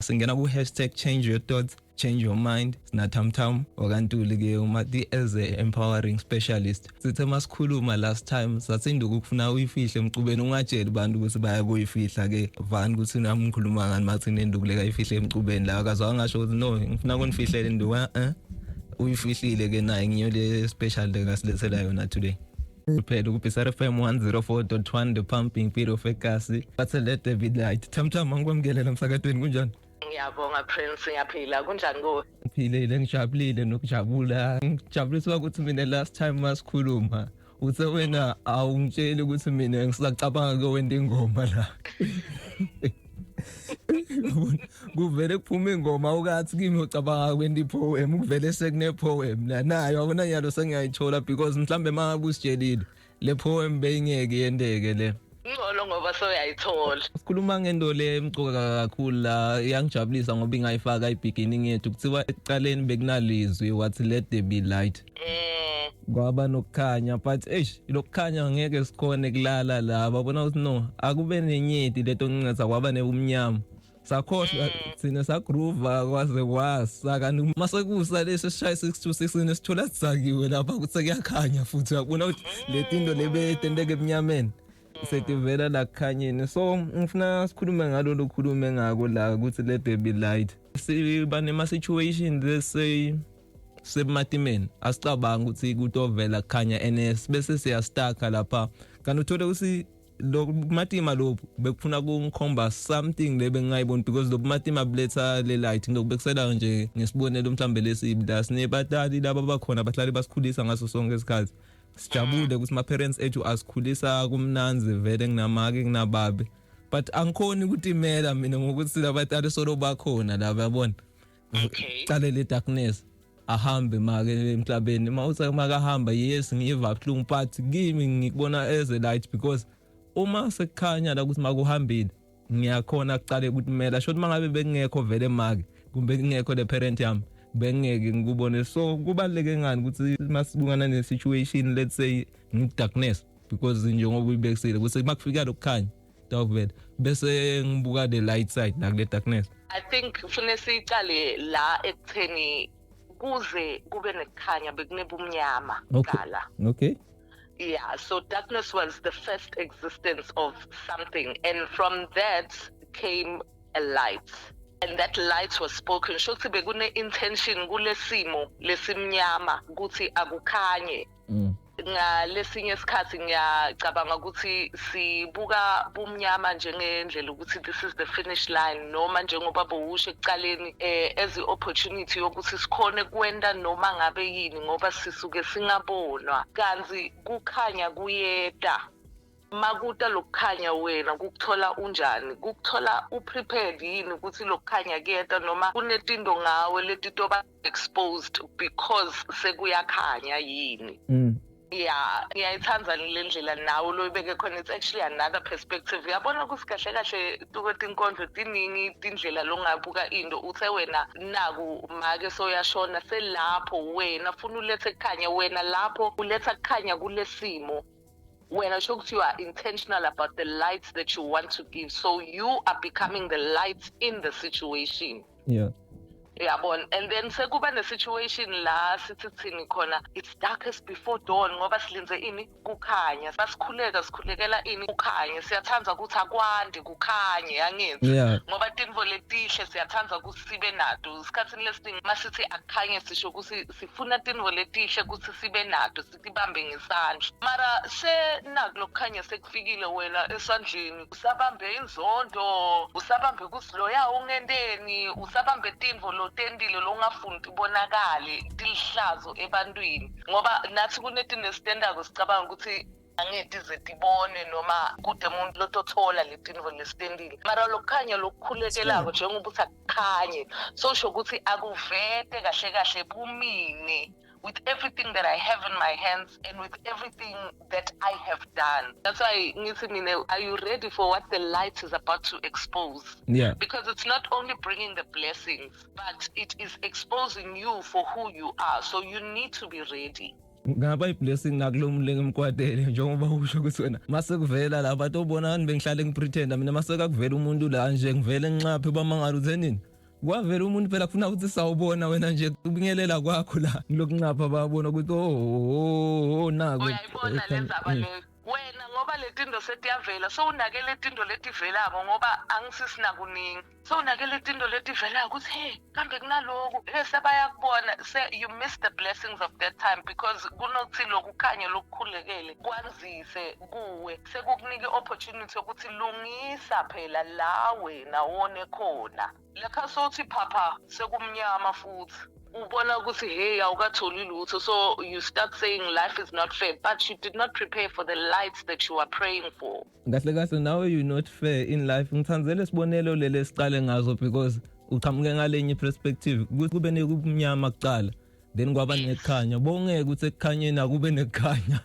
singena ku #change-your-thoughts, change your mind, sinatamtam okantuli-ke uMati as a empowering specialist. Sithe masikhuluma last time sasinduka ukufuna uyifihle emcubeni, ungatsheli abantu ukuthi baya kuyifihla-ke vani ukuthi nami ngikhuluma ngani mathi nendukuleka ifihle emcubeni la akazwa ngasho ukuthi no ngifuna kunifihlele nduka uyifihlile-ke naye ngiyo le special ngasilethela yona today. Phela ku-Bisara FM 104.1 The Pumping Peter Fekasi bathe let there be light. Tamtam angikwamukela emsakadweni kunjani? Ngiyabonga Prince, ngiyaphila. Kunjani kuwe? Ngiphilile, ngijabulile nokujabula. Ngijabuliswa ukuthi mina last time masikhuluma uthe wena awungitsheli ukuthi mina ngisacabanga kwenda ingoma la. Kuvele kuphuma ingoma ukathi kimi ucabanga kwenda ipoem, kuvele sekune poem la nayo yabona nyalo sengiyayithola because mhlambe mangabusitshelile le poem beyingeke yendeke le. Ngolo ngoba soyayithola. Sikhuluma ngento le emcoka kakhulu la iyangijabulisa ngoba ingayifaka ibeginning yethu kuthiwa ekuqaleni bekunalizwi wathi let there be light. Kwaba nokukhanya but lokukhanya ngeke sikhone kulala la babona ukuthi no akube nenyeti leto ngincetha kwaba nebumnyama. Sakhohlwa sine sagroove kwaze kwasa kanti masekusa lesi sishaya 626 nesithola sizakiwe lapha kuthi kuyakhanya futhi uyabona ukuthi letinto lebetendeke ebunyameni setivela la kukhanyeni. So ngifuna sikhulume ngalo lokhulume ngako la ukuthi let there be light. Siba nema situation say sematimeni asicabanga ukuthi kutovela kukhanya ns bese siyastaka lapha kanti uthole ukuthi lo matima lo bekufuna kungikhomba something lebengayiboni because lo matima bletha le light ngokubekisela nje ngesibonelo mhlambe lesibla sinebatali laba bakhona abahlali basikhulisa ngaso sonke isikhathi. Sijabule ukuthi ma parents ethu asikhulisa kumnanzi vele nginamake nginababe but angikhoni ukuthi imela mina ngokuthi labatali solo bakhona laba yabona. Cale le darkness ahambe make emhlabeni mawuthi makahamba yes ngiva buhlungu but kimi ngikubona as a light because uma sekukhanya la ukuthi makuhambile ngiyakhona kucale ukuthi mela shothi mangabe bekungekho vele make kumbe kungekho le parent yami bengeke ngikubone. So kubaleke ngani ukuthi masibungana ne situation let's say darkness because njengoba uyibekisile ukuthi makufika lokukhanya tawuvela bese ngibuka the light side la kule darkness. I think ufune sicale la ekutheni kuze kube nekukhanya bekunebumnyama qala. Okay. Yeah, so darkness was the first existence of something and from that came a light. And that light was spoken. Shokuthi bekune intention kulesimo lesimnyama ukuthi akukhanye. Ngalesinye isikhathi ngiyacabanga ukuthi sibuka bumnyama njengendlela ukuthi this is the finish line noma njengoba bowusho ekuqaleni as the opportunity yokuthi sikhone kwenda noma ngabe yini ngoba sisuke singabonwa kanzi kukhanya kuyeda. Makuta lokukhanya wena kukuthola unjani kukuthola uprepared yini ukuthi lokukhanya kuyeda noma kunetinto ngawe letitoba exposed because sekuyakhanya yini. Yeah, ngiyayithanda le ndlela nawe loyibeke khona it's actually another perspective. Yabona kusikahle kahle tukweti inkondlo tiningi tindlela longabuka into uthe wena naku make soyashona selapho wena funa ulethe kukhanya wena lapho uletha kukhanya kulesimo. When I show you are intentional about the lights that you want to give, so you are becoming the light in the situation. Yeah. Yabona, and then sekuba ne situation la sithini khona it's darkest before dawn ngoba silinze ini kukhanya sikhulekela ini kukhanya siyathanda ukuthi akwande kukhanye yangithi ngoba tinvo letihle siyathanda ukuthi sibe nato isikhathini lesiningi masithi akukhanye sisho ukuthi sifuna tinvo letihle ukuthi sibe nato sitibambe ngesandla mara nakulokukhanya sekufikile wena esandleni usabambe inzondo usabambe kusiloya ungendeni usabambe tinvo tendile longafundi bonakale dilihlazo ebantwini ngoba nathi kunetinto standard sicabanga ukuthi angeke zitibone noma kude umuntu lotothola letinvo lesitendile mara lokukhanya lokukhulekelako njengoba uthi akukhanye so sho ukuthi akuvete kahle bumine with everything that I have in my hands and with everything that I have done. That's why are you ready for what the light is about to expose? Yeah. Because it's not only bringing the blessings, but it is exposing you for who you are. So you need to be ready. Ngaba iblessing nakulomlenge emkwatele njengoba usho ukuthi wena mase kuvela la bantu obonani bengihlale ngipretend mina mase kakuvela umuntu la nje ngivele nxaphe bamangala uthenini kwavela umuntu phela kufuna ukuthi sawubona wena nje kubingelela kwakho la lokunqapha babona ukuthi naku uyayibona lenzaba leyo wena ngoba letindo setiyavela so unake letindo letivelako ngoba angisisina kuningi so unake letindo letivelako ukuthi hey kambe kunaloku sebayakubona you miss the blessings of that time because kunokuthi lokhu khanye lokukhulekele kwanzise kuwe sekukunike opportunity ukuthi lungisa phela la wena wone khona lekha sothi phapha sekumnyama futhi ubona ukuthi hey awukatholi lutho so you start saying life is not fair but you did not prepare for the lights that you are praying for. Kahle kahle now you not fair in life ngithandzele sibonelo lele siqale ngazo because uqhamuke ngalenye perspective kube nekumnyama kuqala then kwaba nekhanya bongeke ukuthi ekukhanyeni akube nekhanya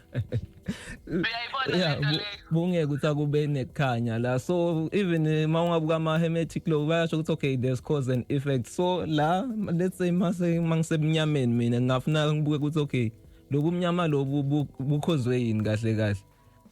uyayibona bongeke ukuthi akube nekhanya la so even mawungabuka ama hermetic law bayasho ukuthi okay there's cause and effect so la let's say mangisemnyameni mina ngafuna ngibuke ukuthi okay lokumnyama lobu bukhozwe yini kahle kahle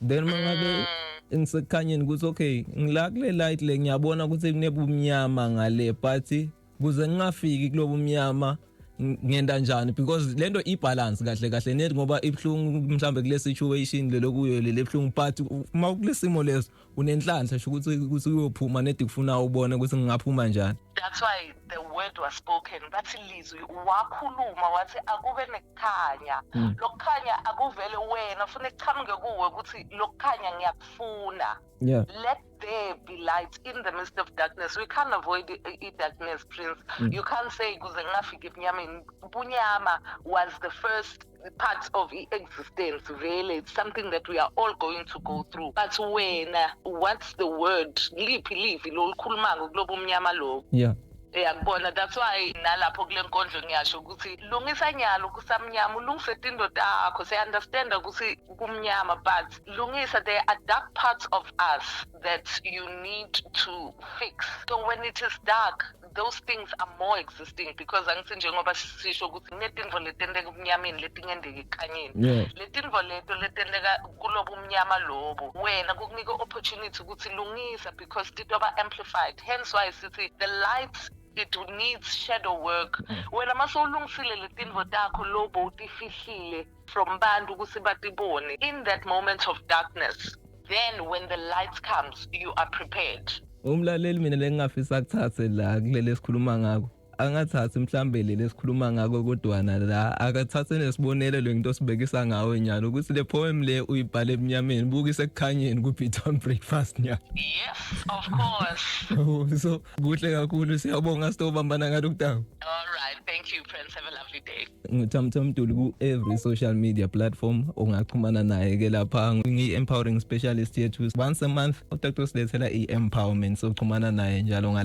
then mangabe ngisekukhanyeni ukuthi okay ngila kule light le ngiyabona ukuthi kunebumnyama ngale but kuze ngingafiki kulobu umnyama ngenda njani because lento ibalance kahle kahle net ngoba ibhlungu mhlambe kule situation lelokuyo le bhlungu but mawukulesimo leso unenhlanhla ukuthi uyophuma net kufuna ubone ukuthi ngingaphuma njani. That's why the word was spoken bathi lizwi wakhuluma wathi akube nekhanya lokukhanya akuvele wena ufuna ekuchamuke kuwe ukuthi lokukhanya ngiyakufuna. Let there be light in the midst of darkness. We can't avoid darkness, Prince. You can't say kuze ngafika ebunyameni. Ubunyama was the first part of existence, really. It's something that we are all going to go through. But when, what's the word? Lipi, lo khulumanga kulobu umnyama lo. Yeah. Yakubona that's why nalapho kule nkondlo ngiyasho ukuthi lungisa nyalo kusamnyama ulungise tindo takho say understand ukuthi kumnyama but lungisa there are dark parts of us that you need to fix. So when it is dark those things are more existing because angithi njengoba sisho ukuthi netinvo letendeka kumnyameni letingendeka ekhanyeni letinvo leto letendeka kulobu umnyama lobo wena kukunika opportunity ukuthi lungisa because titoba amplified hence why sithi the lights it needs shadow work. Wena masolungisile letinvo takho lobo utifihlile from bantu ukuthi batibone in that moment of darkness then when the light comes you are prepared. Umlaleli mina lengafisa ukuthathe la kulele sikhuluma ngako angathathi mhlambe lesikhuluma ngako kodwana la akathathe nesibonelelo into sibekisa ngawe nyalo ukuthi le poem le uyibhale emnyameni bukise ekukhanyeni ku Beaton breakfast nya. Yes, of course. So kuhle kakhulu siyabonga sitobambana ngalokutawo. All right, thank you Prince, have a lovely day. Ngithamtham Mduli ku every social media platform ongaxhumana naye ke lapha ngi-empowering specialist yethu once a month uDr. Silethela i-empowerment so xhumana naye njalo ngale